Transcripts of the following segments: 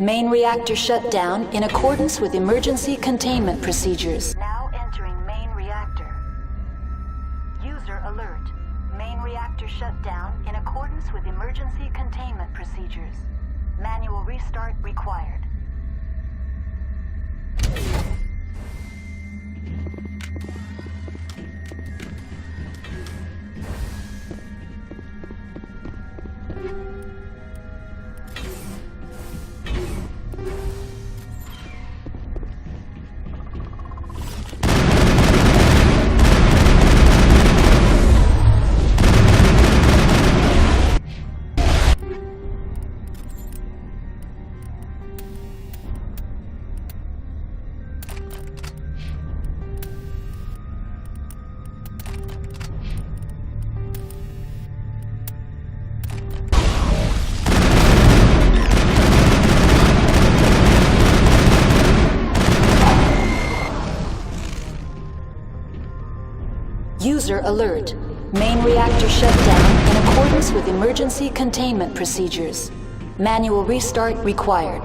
Main reactor shut down in accordance with emergency containment procedures. Now entering main reactor. User alert. Main reactor shut down in accordance with emergency containment procedures. Manual restart required. User alert. Main reactor shut down in accordance with emergency containment procedures. Manual restart required.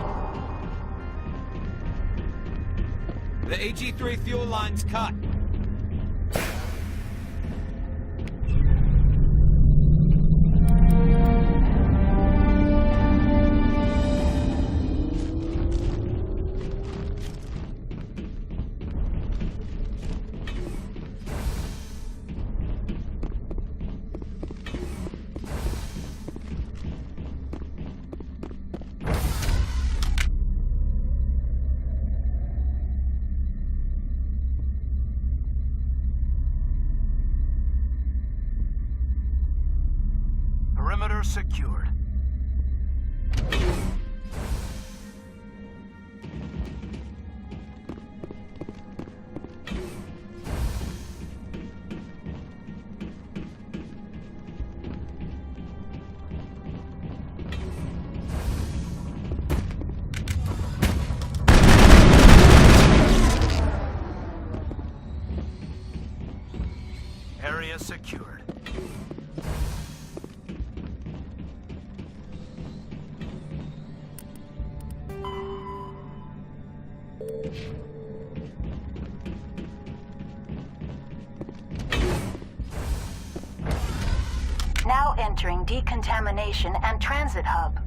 The AG3 fuel line's cut. Perimeter secured. Area secured. Now entering decontamination and transit hub.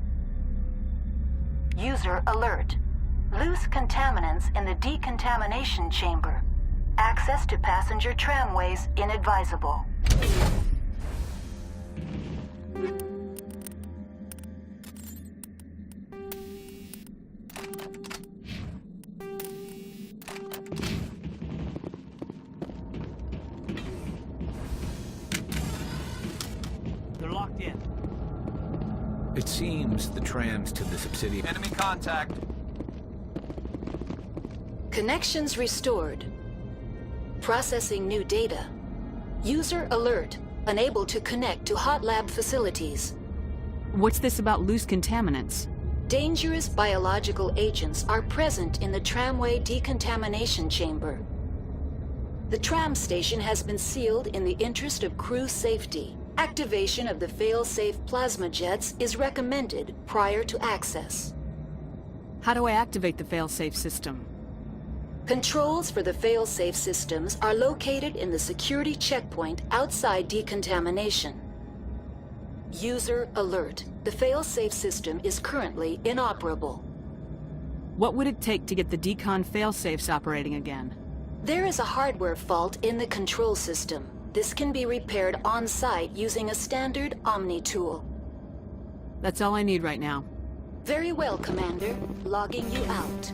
User alert. Loose contaminants in the decontamination chamber. Access to passenger tramways inadvisable. They're locked in. It seems the trams to the subsidiary. Enemy contact. Connections restored. Processing new data. User alert. Unable to connect to hot lab facilities. What's this about loose contaminants? Dangerous biological agents are present in the tramway decontamination chamber. The tram station has been sealed in the interest of crew safety. Activation of the fail-safe plasma jets is recommended prior to access. How do I activate the fail-safe system? Controls for the fail-safe systems are located in the security checkpoint outside decontamination. User alert. The fail-safe system is currently inoperable. What would it take to get the decon fail-safes operating again? There is a hardware fault in the control system. This can be repaired on-site using a standard Omni tool. That's all I need right now. Very well, Commander. Logging you out.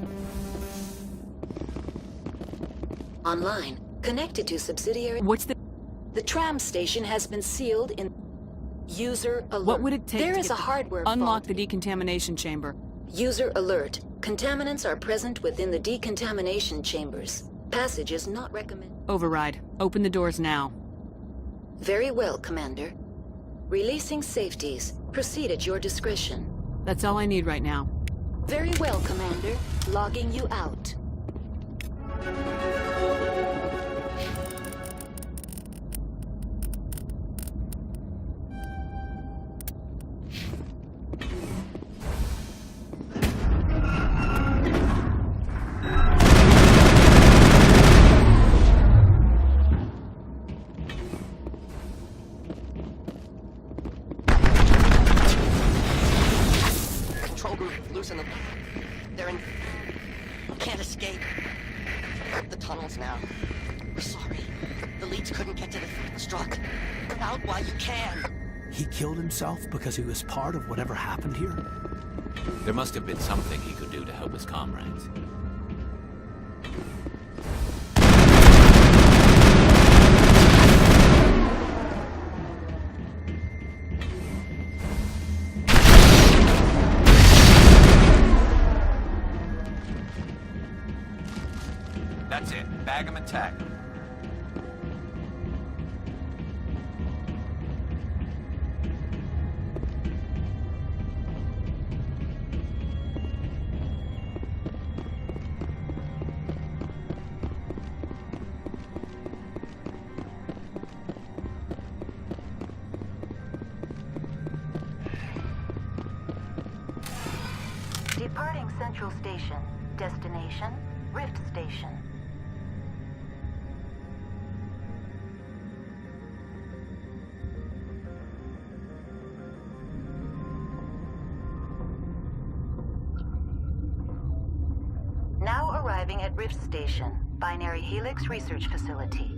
Online. Connected to subsidiary... What's the... The tram station has been sealed in... User alert. What would it take There to is a hardware unlock fault. the decontamination chamber? User alert. Contaminants are present within the decontamination chambers. Passage is not recommended. Override. Open the doors now. Very well, Commander. Releasing safeties. Proceed at your discretion. That's all I need right now. Very well, Commander. Logging you out. loose in the... They're in... Can't escape. The tunnels now. We're sorry. The leads couldn't get to the struck. Get out while you can. He killed himself because he was part of whatever happened here? There must have been something he could do to help his comrades. That's it. Bag 'em and tag 'em. Departing Central Station. Destination, Rift Station. Now arriving at Rift Station, Binary Helix Research Facility.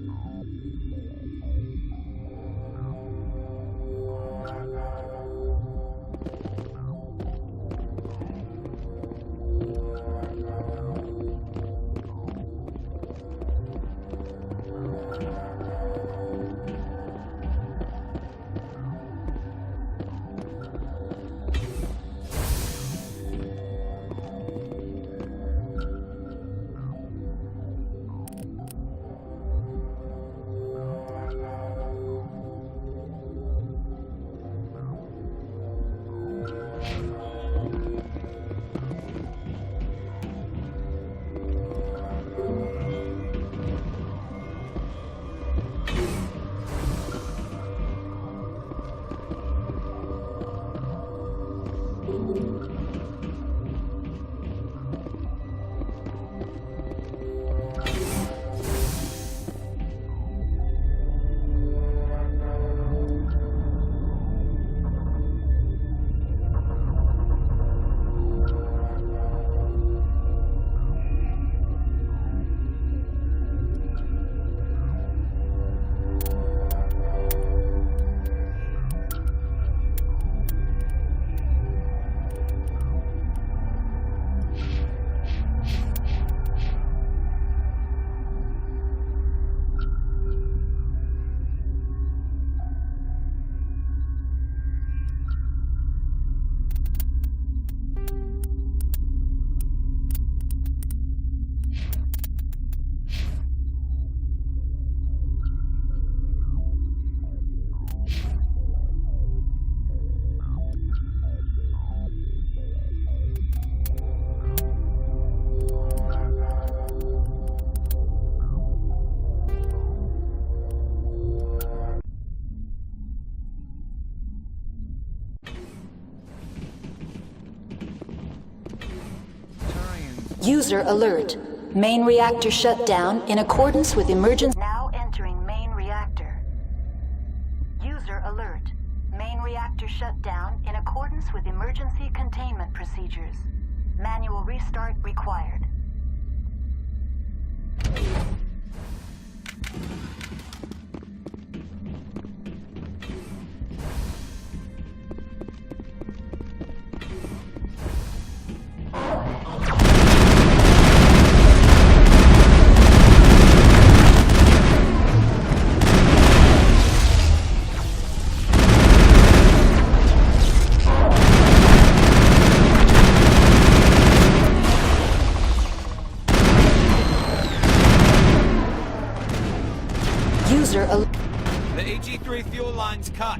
User alert. Main reactor shut down in accordance with emergency... Now entering main reactor. User alert. Main reactor shut down in accordance with emergency containment procedures. Manual restart required. The AG3 fuel line's cut.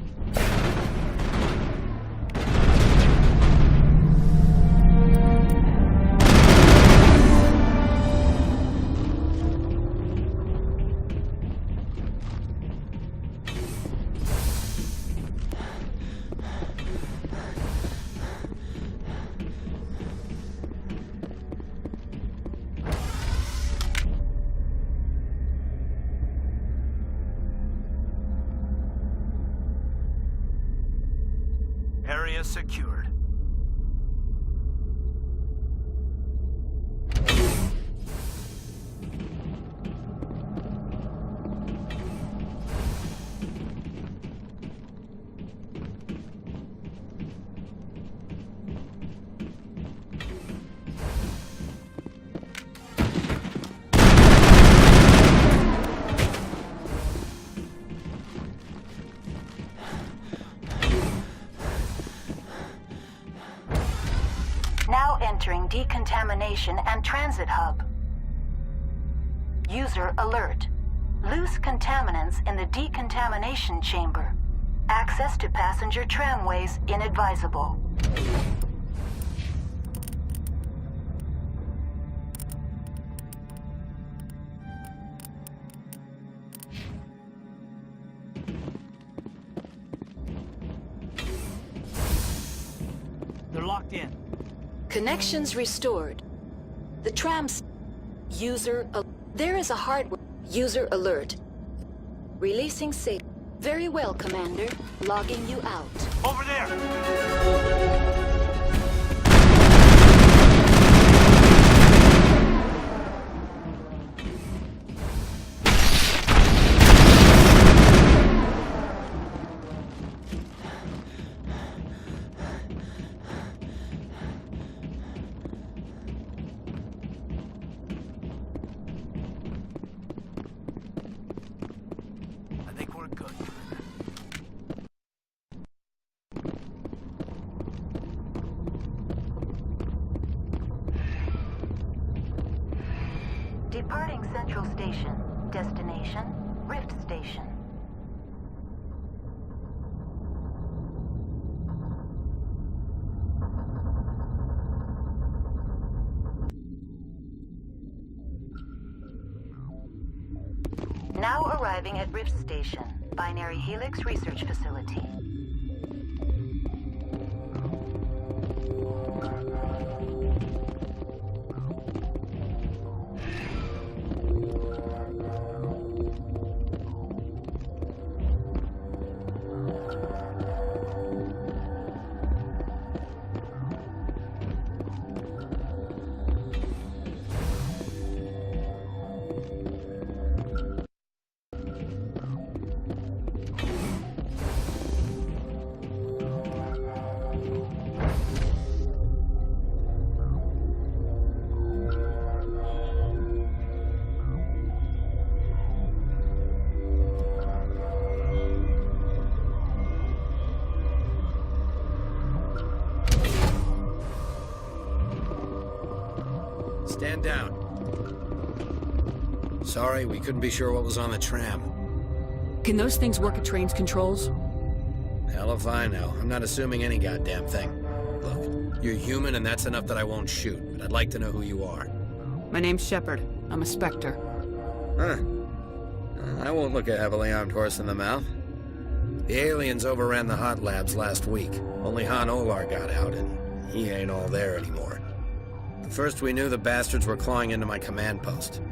Area secured. Decontamination and Transit Hub. User alert. Loose contaminants in the decontamination chamber. Access to passenger tramways inadvisable. They're locked in. Connections restored. The trams... There is a hardware... User alert. Releasing safe... Very well, Commander. Logging you out. Over there! I think we're good. Departing Central Station. Destination, Rift Station. Now arriving at Rift Station, Binary Helix Research Facility. Stand down. Sorry, we couldn't be sure what was on the tram. Can those things work at train's controls? Hell if I know. I'm not assuming any goddamn thing. Look, you're human and that's enough that I won't shoot, but I'd like to know who you are. My name's Shepard. I'm a Spectre. Huh. I won't look a heavily armed horse in the mouth. The aliens overran the hot labs last week. Only Han Olar got out, and he ain't all there anymore. First we knew the bastards were clawing into my command post.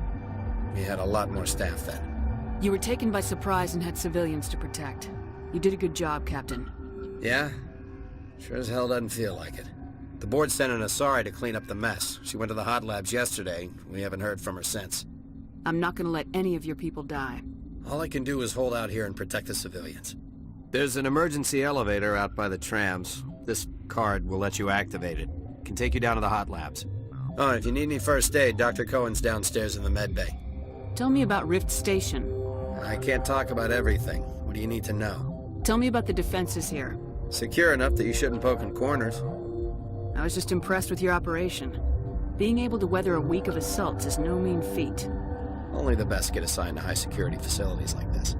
We had a lot more staff then. You were taken by surprise and had civilians to protect. You did a good job, Captain. Yeah? Sure as hell doesn't feel like it. The board sent an Asari to clean up the mess. She went to the hot labs yesterday. We haven't heard from her since. I'm not gonna let any of your people die. All I can do is hold out here and protect the civilians. There's an emergency elevator out by the trams. This card will let you activate it. Can take you down to the hot labs. Oh, if you need any first aid, Dr. Cohen's downstairs in the med bay. Tell me about Rift Station. I can't talk about everything. What do you need to know? Tell me about the defenses here. Secure enough that you shouldn't poke in corners. I was just impressed with your operation. Being able to weather a week of assaults is no mean feat. Only the best get assigned to high-security facilities like this.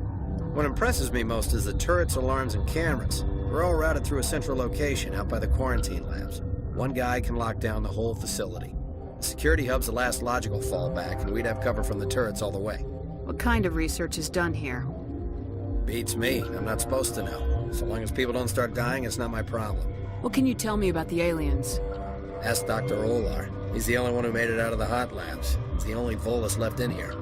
What impresses me most is the turrets, alarms, and cameras. We're all routed through a central location out by the quarantine labs. One guy can lock down the whole facility. The security hub's the last logical fallback, and we'd have cover from the turrets all the way. What kind of research is done here? Beats me. I'm not supposed to know. So long as people don't start dying, it's not my problem. What can you tell me about the aliens? Ask Dr. Olar. He's the only one who made it out of the hot labs. He's the only Volus left in here.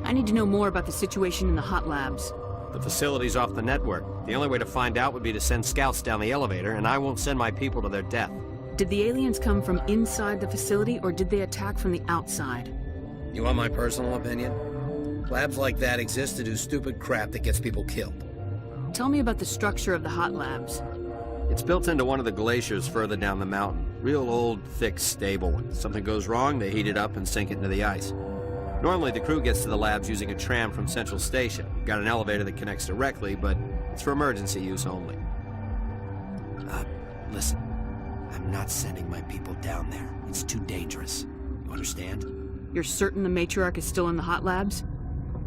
I need to know more about the situation in the hot labs. The facility's off the network. The only way to find out would be to send scouts down the elevator, and I won't send my people to their death. Did the aliens come from inside the facility, or did they attack from the outside? You want my personal opinion? Labs like that exist to do stupid crap that gets people killed. Tell me about the structure of the hot labs. It's built into one of the glaciers further down the mountain. Real old, thick, stable one. Something goes wrong, they heat it up and sink it into the ice. Normally, the crew gets to the labs using a tram from Central Station. Got an elevator that connects directly, but it's for emergency use only. Listen. I'm not sending my people down there. It's too dangerous. You understand? You're certain the matriarch is still in the hot labs?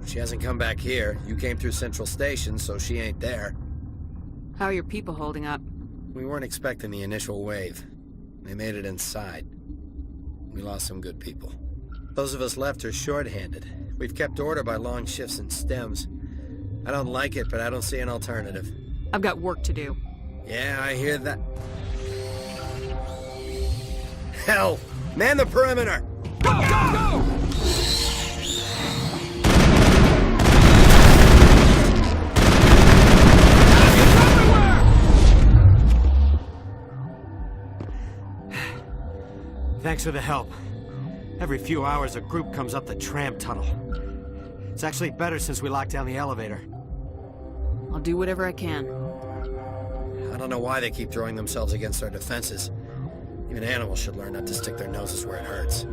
She hasn't come back here. You came through Central Station, so she ain't there. How are your people holding up? We weren't expecting the initial wave. They made it inside. We lost some good people. Those of us left are short-handed. We've kept order by long shifts and stems. I don't like it, but I don't see an alternative. I've got work to do. Yeah, I hear that. Hell! Man the perimeter! Go, go, go! Thanks for the help. Every few hours, a group comes up the tram tunnel. It's actually better since we locked down the elevator. I'll do whatever I can. I don't know why they keep throwing themselves against our defenses. Even animals should learn not to stick their noses where it hurts.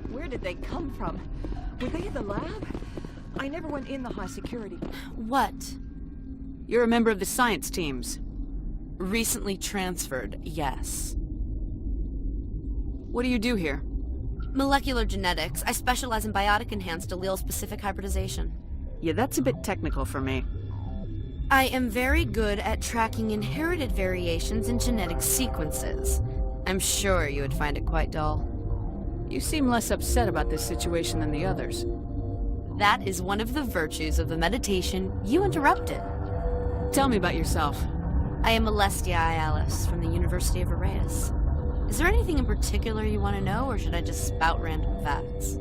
Where did they come from? Were they in the lab? I never went in the high security. What? You're a member of the science teams. Recently transferred, yes. What do you do here? Molecular genetics. I specialize in biotic-enhanced allele-specific hybridization. Yeah, that's a bit technical for me. I am very good at tracking inherited variations in genetic sequences. I'm sure you would find it quite dull. You seem less upset about this situation than the others. That is one of the virtues of the meditation you interrupted. Tell me about yourself. I am Alestia Ayalis from the University of Arrayas. Is there anything in particular you want to know, or should I just spout random facts?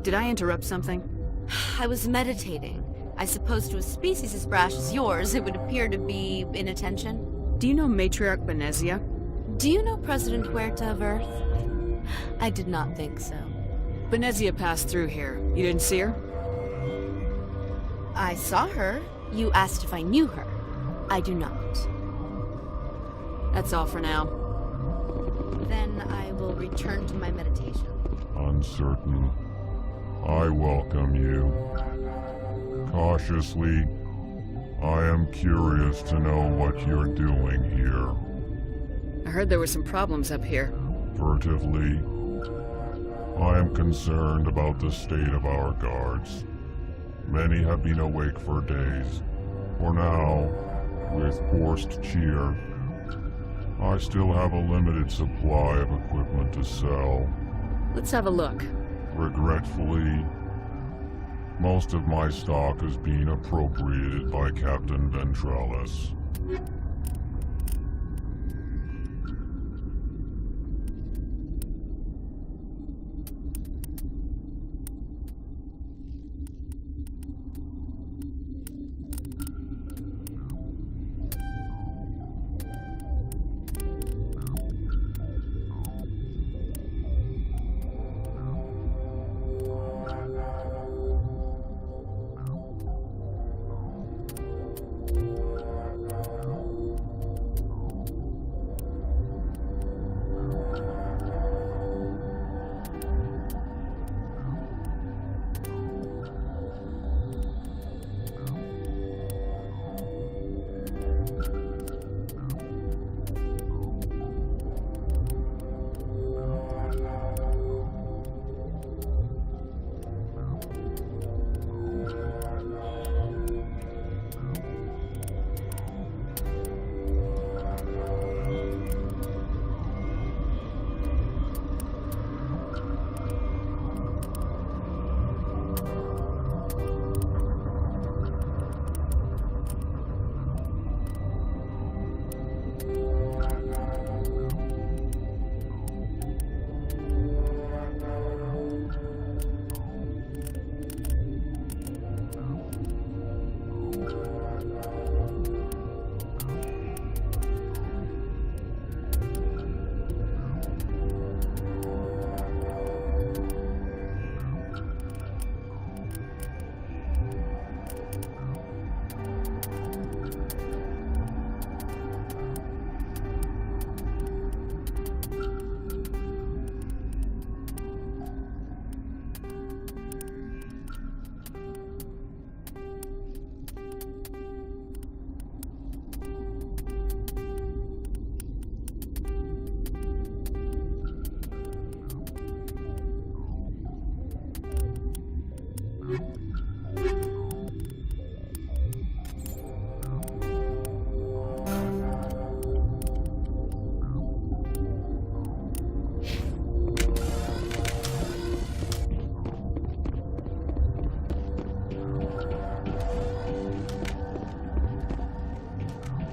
Did I interrupt something? I was meditating. I suppose to a species as brash as yours, it would appear to be inattention. Do you know Matriarch Benezia? Do you know President Huerta of Earth? I did not think so. Benezia passed through here. You didn't see her? I saw her. You asked if I knew her. I do not. That's all for now. Then I will return to my meditation. Uncertain. I welcome you. Cautiously, I am curious to know what you're doing here. I heard there were some problems up here. Furtively, I am concerned about the state of our guards. Many have been awake for days. For now, with forced cheer, I still have a limited supply of equipment to sell. Let's have a look. Regretfully, most of my stock is being appropriated by Captain Ventralis.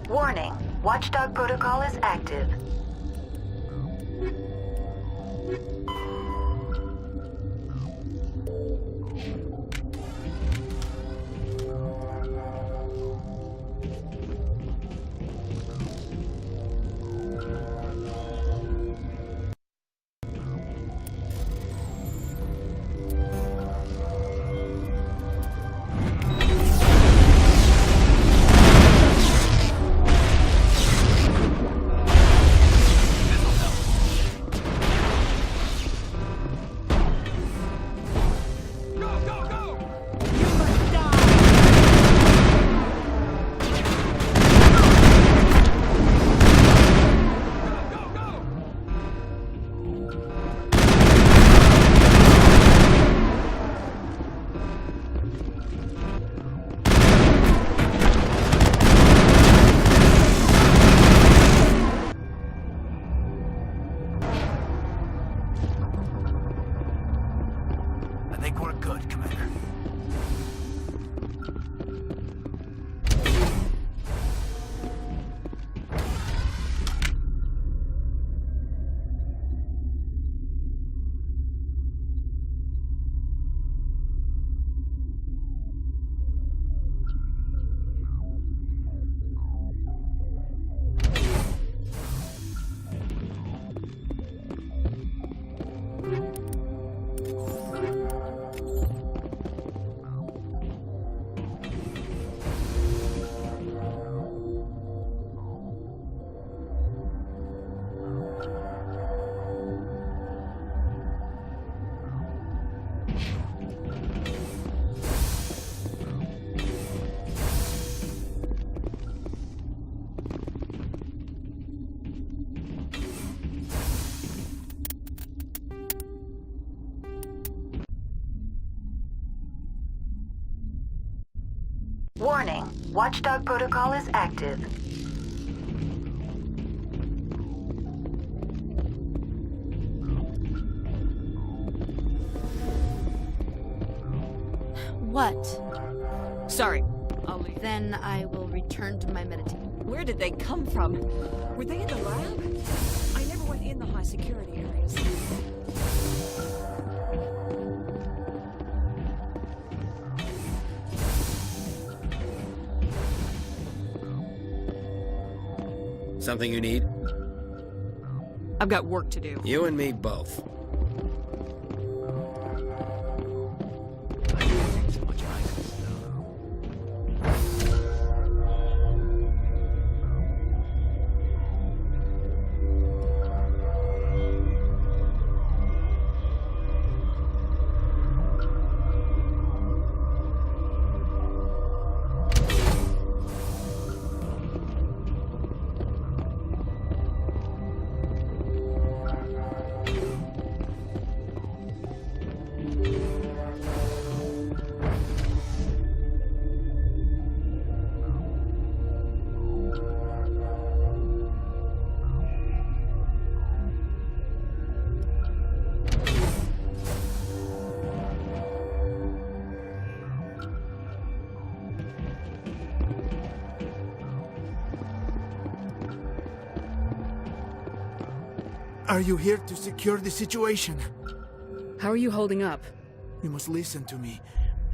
Warning, Watchdog protocol is active. I think we're good, Commander. Warning, Watchdog protocol is active. What? Sorry. I'll leave. Then I will return to my meditation. Where did they come from? Were they in the lab? I never went in the high security areas. Something you need? I've got work to do. You and me both. Are you here to secure the situation? How are you holding up? You must listen to me.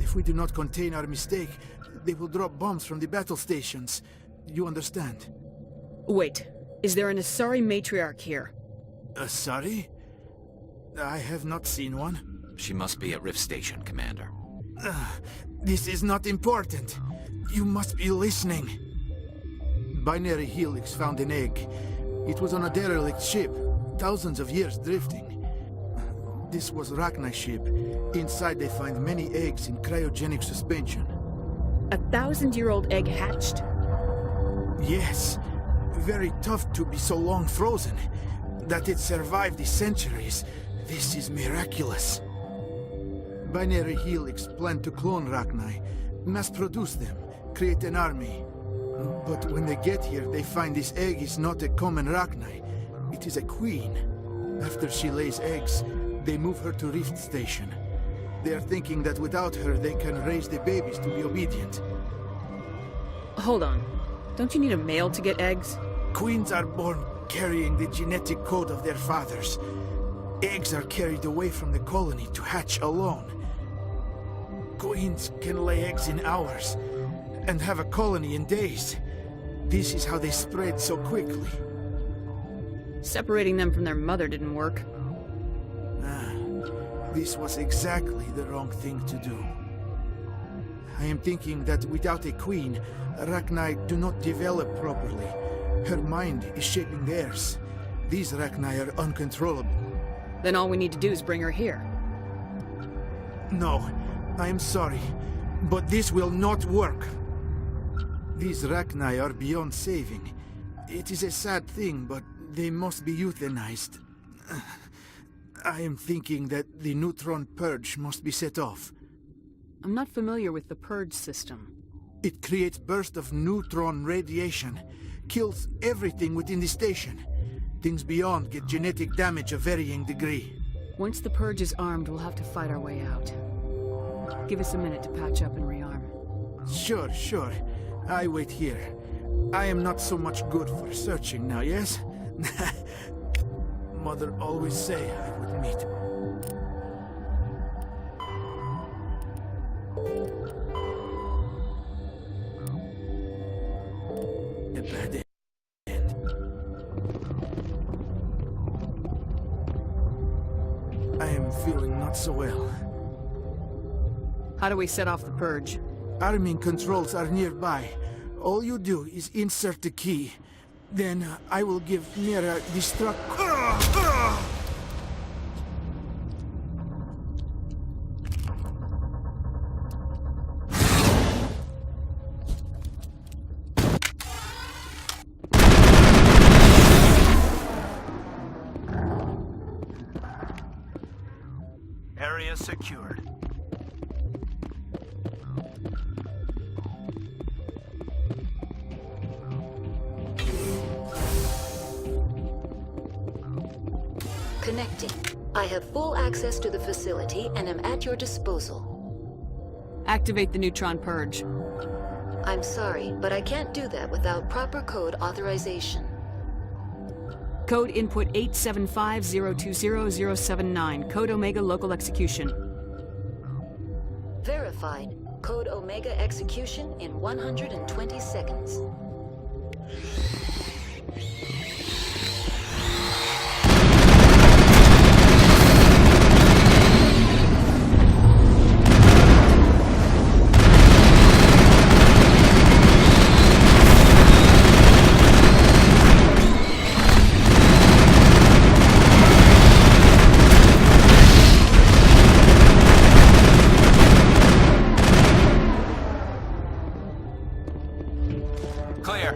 If we do not contain our mistake, they will drop bombs from the battle stations. You understand? Wait, is there an Asari matriarch here? Asari? I have not seen one. She must be at Rift Station, Commander. This is not important. You must be listening. Binary Helix found an egg. It was on a derelict ship, thousands of years drifting. This was Rachni's ship. Inside they find many eggs in cryogenic suspension. A 1,000-year-old egg hatched? Yes. Very tough to be so long frozen. That it survived the centuries, this is miraculous. Binary Helix planned to clone Rachni, mass-produce them, create an army. But when they get here, they find this egg is not a common Rachni. It is a queen. After she lays eggs, they move her to Rift Station. They are thinking that without her, they can raise the babies to be obedient. Hold on. Don't you need a male to get eggs? Queens are born carrying the genetic code of their fathers. Eggs are carried away from the colony to hatch alone. Queens can lay eggs in hours and have a colony in days. This is how they spread so quickly. Separating them from their mother didn't work. This was exactly the wrong thing to do. I am thinking that without a queen, Rachni do not develop properly. Her mind is shaping theirs. These Rachni are uncontrollable. Then all we need to do is bring her here. No, I am sorry, but this will not work. These Rachni are beyond saving. It is a sad thing, but they must be euthanized. I am thinking that the neutron purge must be set off. I'm not familiar with the purge system. It creates bursts of neutron radiation, kills everything within the station. Things beyond get genetic damage of varying degree. Once the purge is armed, we'll have to fight our way out. Give us a minute to patch up and rearm. Sure. I wait here. I am not so much good for searching now, yes? Mother always say I would meet. A bad end. I am feeling not so well. How do we set off the purge? Arming controls are nearby. All you do is insert the key. Then I will give Mira destruct. Area secured. Connecting. I have full access to the facility and am at your disposal. Activate the neutron purge. I'm sorry, but I can't do that without proper code authorization. Code input 875020079. Code Omega local execution. Verified. Code Omega execution in 120 seconds. Clear.